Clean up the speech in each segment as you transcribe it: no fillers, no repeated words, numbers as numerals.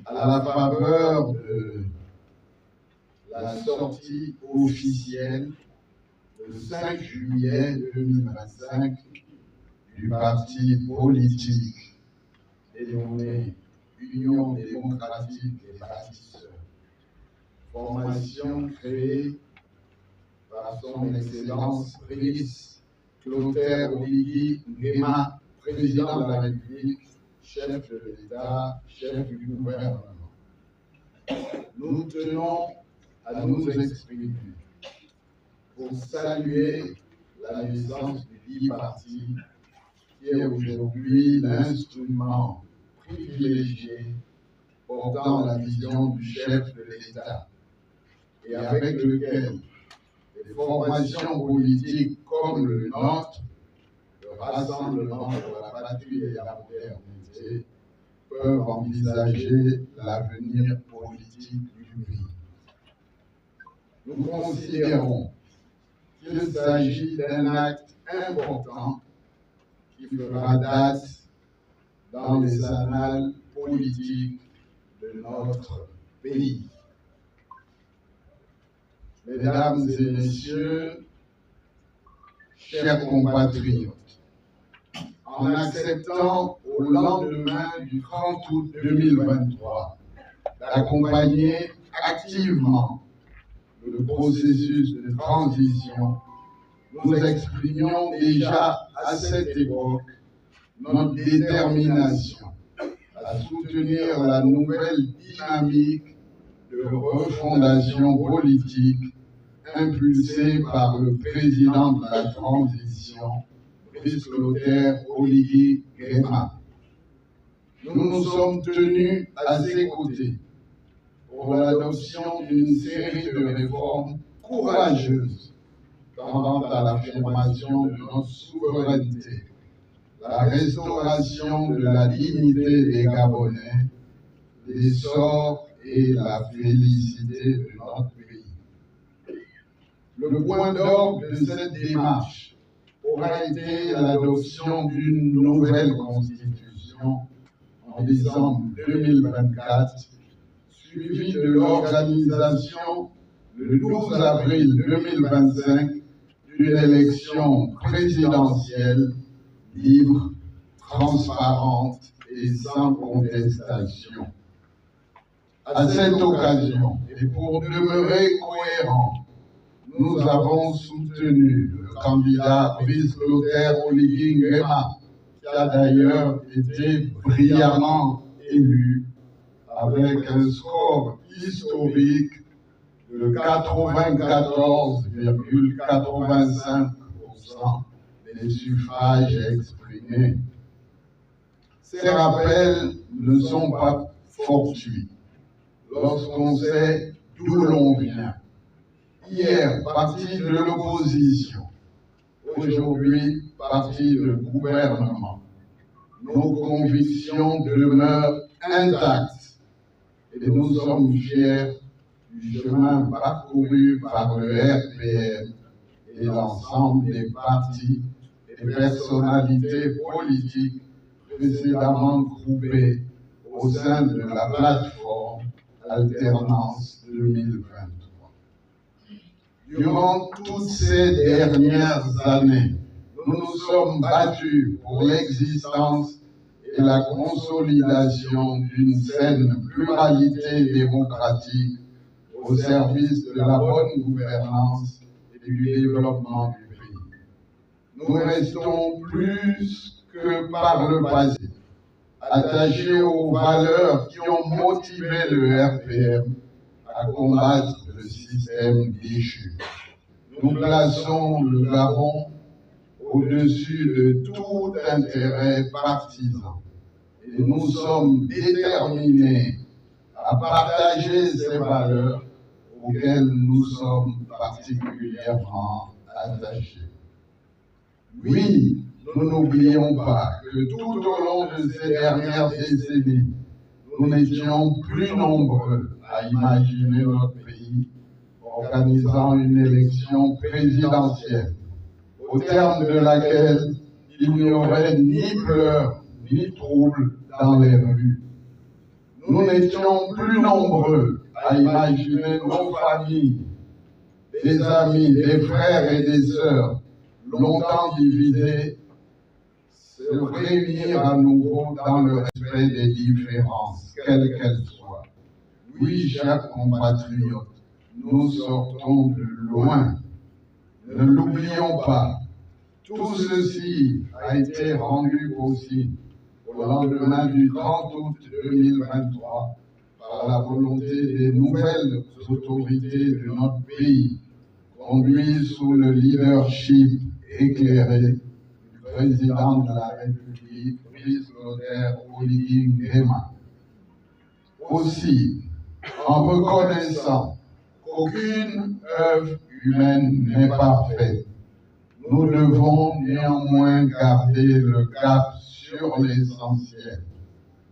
à la faveur de la sortie officielle le 5 juillet 2025 du parti politique dénommé Union démocratique des bâtisseurs, formation créée par son Excellence Brice Clotaire Oligui Nguema, président de la République, chef de l'État, chef du gouvernement. Nous tenons à nous exprimer pour saluer la naissance du dit parti qui est aujourd'hui l'instrument privilégié portant la vision du chef de l'État et avec lequel les formations politiques comme le nôtre, le Rassemblement pour la patrie et la modernité, peuvent envisager l'avenir politique du pays. Nous considérons qu'il s'agit d'un acte important qui fera date dans les annales politiques de notre pays. Mesdames et messieurs, chers compatriotes, en acceptant au lendemain du 30 août 2023 d'accompagner activement le processus de transition, nous exprimions déjà à cette époque notre détermination à soutenir la nouvelle dynamique de refondation politique impulsée par le président de la transition, Brice Clotaire Oligui Nguema. Nous nous sommes tenus à ses côtés pour l'adoption d'une série de réformes courageuses tendant à l'affirmation de notre souveraineté, la restauration de la dignité des Gabonais, l'essor et la félicité de notre pays. Le point d'orgue de cette démarche aura été l'adoption d'une nouvelle constitution en décembre 2024, suivie de l'organisation le 12 avril 2025 d'une élection présidentielle libre, transparente et sans contestation. À cette occasion, et pour demeurer cohérents, nous avons soutenu le candidat Brice Clotaire Oligui Nguema, qui a d'ailleurs été brillamment élu avec un score historique de 94,85% des suffrages exprimés. Ces rappels ne sont pas fortuits lorsqu'on sait d'où l'on vient. Hier, parti de l'opposition, aujourd'hui, parti de gouvernement. Nos convictions demeurent intactes et nous sommes fiers du chemin parcouru par le RPM et l'ensemble des partis et personnalités politiques précédemment groupées au sein de la plateforme Alternance 2023. Durant toutes ces dernières années, nous nous sommes battus pour l'existence et la consolidation d'une saine pluralité démocratique au service de la bonne gouvernance et du développement du pays. Nous restons plus que par le passé attachés aux valeurs qui ont motivé le RPM à combattre le système déchu. Nous plaçons le Gabon au-dessus de tout intérêt partisan et nous sommes déterminés à partager ces valeurs auxquelles nous sommes particulièrement attachés. Oui, nous n'oublions pas que tout au long de ces dernières décennies, nous n'étions plus nombreux à imaginer notre pays organisant une élection présidentielle, au terme de laquelle il n'y aurait ni pleurs ni troubles dans les rues. nous n'étions plus nombreux à imaginer nos familles, des amis, des frères et des sœurs, longtemps divisés, se réunir à nouveau dans le respect des différences, quelles qu'elles soient. Oui, chers compatriotes, nous sortons de loin. Ne l'oublions pas. Tout ceci a été rendu possible au lendemain du 30 août 2023 par la volonté des nouvelles autorités de notre pays, conduites sous le leadership éclairé du président de la République, Brice Clotaire Oligui Nguema. Aussi, en reconnaissant qu'aucune œuvre humaine n'est parfaite, nous devons néanmoins garder le cap sur l'essentiel.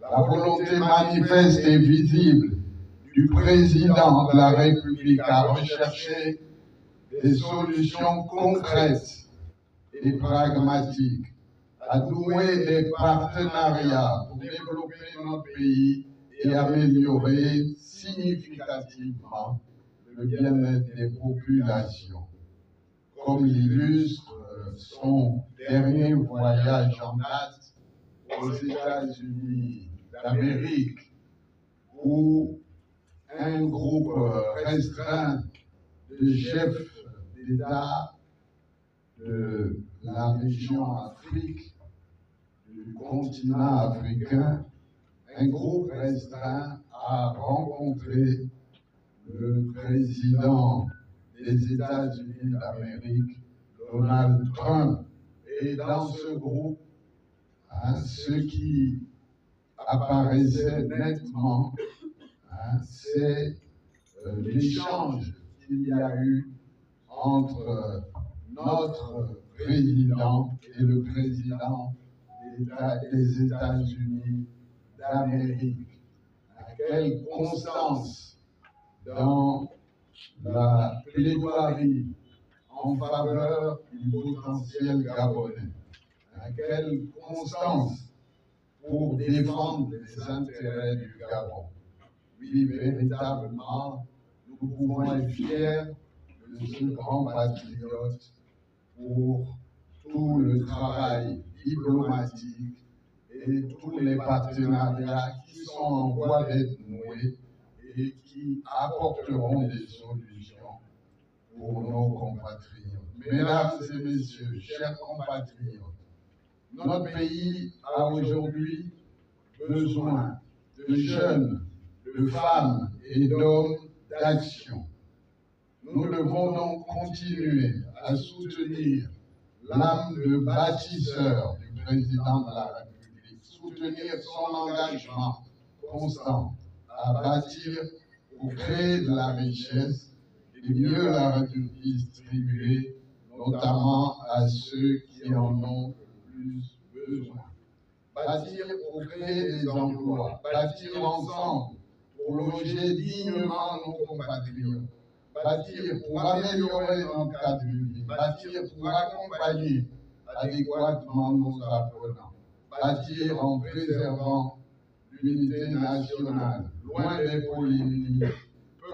La volonté manifeste et visible du président de la République à rechercher des solutions concrètes et pragmatiques, à nouer des partenariats pour développer notre pays et améliorer significativement le bien-être des populations. Comme l'illustre son dernier voyage en date aux États-Unis d'Amérique, où un groupe restreint de chefs d'État de la région Afrique, du continent africain, un groupe restreint a rencontré le président des États-Unis d'Amérique, Donald Trump. Et dans ce groupe, ce qui apparaissait nettement, c'est l'échange qu'il y a eu entre notre président et le président des États-Unis d'Amérique. Quelle constance dans la plaidoirie en faveur du potentiel gabonais. Quelle constance pour défendre les intérêts du Gabon. Oui, véritablement, nous pouvons être fiers de ce grand patriote pour tout le travail diplomatique et tous les partenariats qui sont en voie d'être noués et qui apporteront des solutions pour nos compatriotes. Mesdames et messieurs, chers compatriotes, notre pays a aujourd'hui besoin de jeunes, de femmes et d'hommes d'action. Nous devons donc continuer à soutenir l'âme de bâtisseur du président de la République, soutenir son engagement constant à bâtir pour créer de la richesse et mieux la redistribuer, notamment à ceux qui en ont le plus besoin. Bâtir pour créer des emplois, bâtir ensemble pour loger dignement nos compatriotes, bâtir pour améliorer notre cadre de vie, bâtir pour accompagner adéquatement nos apprenants, bâtir en préservant l'unité nationale, loin des polémiques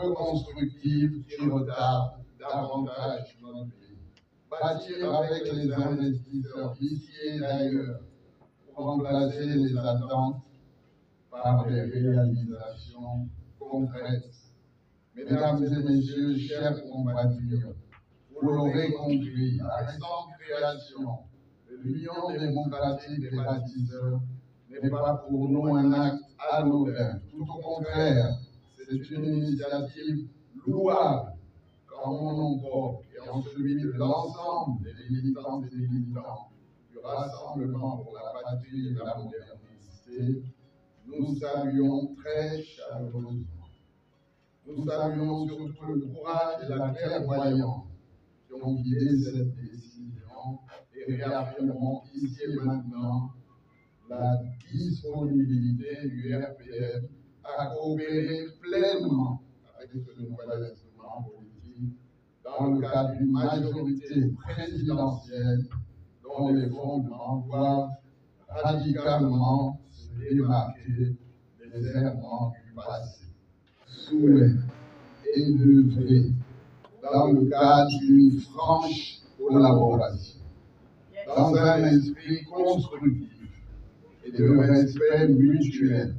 peu constructives qui retardent davantage notre pays. Bâtir avec les investisseurs d'ici et d'ailleurs pour remplacer les attentes par des réalisations concrètes. Mesdames et messieurs, chers compatriotes, vous l'aurez compris, la récente création de l'Union démocratique des bâtisseurs n'est pas pour nous un acte anodin. Tout au contraire, c'est une initiative louable en mon nom propre et en celui de l'ensemble des militantes et militants du Rassemblement pour la patrie et la modernité. Nous saluons très chaleureusement. Nous saluons surtout le courage et la clairvoyance qui ont guidé cette décision et réaffirmons ici et maintenant la disponibilité du RPF à coopérer pleinement avec ce nouvel instrument politique dans le cadre d'une majorité présidentielle dont les fondements doivent radicalement se démarquer les errements du passé. Souhait et d'œuvrer dans le cadre d'une franche collaboration, dans un esprit constructif et de respect mutuel,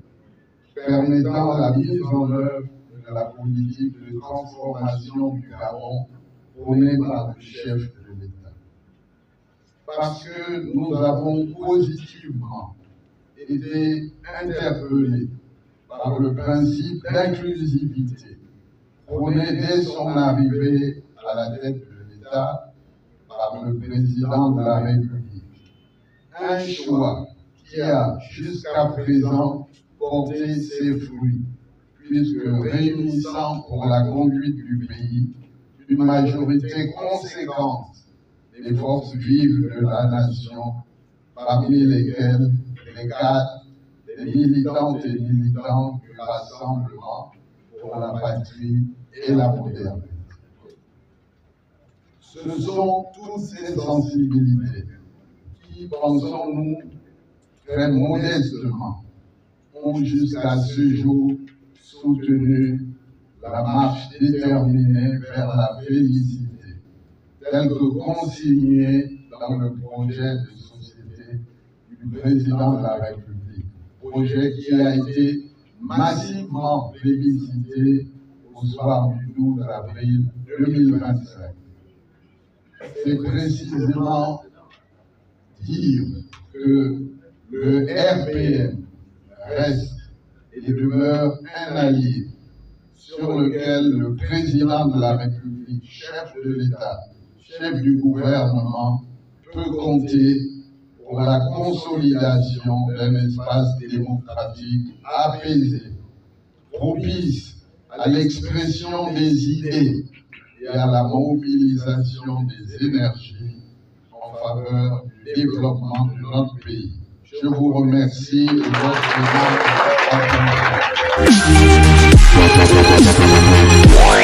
permettant la mise en œuvre de la politique de transformation du Gabon prônée par le chef de l'État. Parce que nous avons positivement été interpellés par le principe d'inclusivité prôné dès son arrivée à la tête de l'État par le président de la République. Un choix qui a jusqu'à présent porté ses fruits, puisque réunissant pour la conduite du pays une majorité conséquente des forces vives de la nation, parmi lesquelles les cadres, les militantes et militants du Rassemblement pour la patrie et la modernité. Ce sont toutes ces sensibilités qui, pensons-nous, très modestement, ont jusqu'à ce jour soutenu la marche déterminée vers la félicité, telle que consignée dans le projet de société du président de la République, projet qui a été massivement plébiscité au soir du 12 avril 2025. C'est précisément dire que le RPM reste et demeure un allié sur lequel le président de la République, chef de l'État, chef du gouvernement, peut compter pour la consolidation d'un espace démocratique apaisé, propice à l'expression des idées et à la mobilisation des énergies en faveur du développement de notre pays. Je vous remercie de votre présence.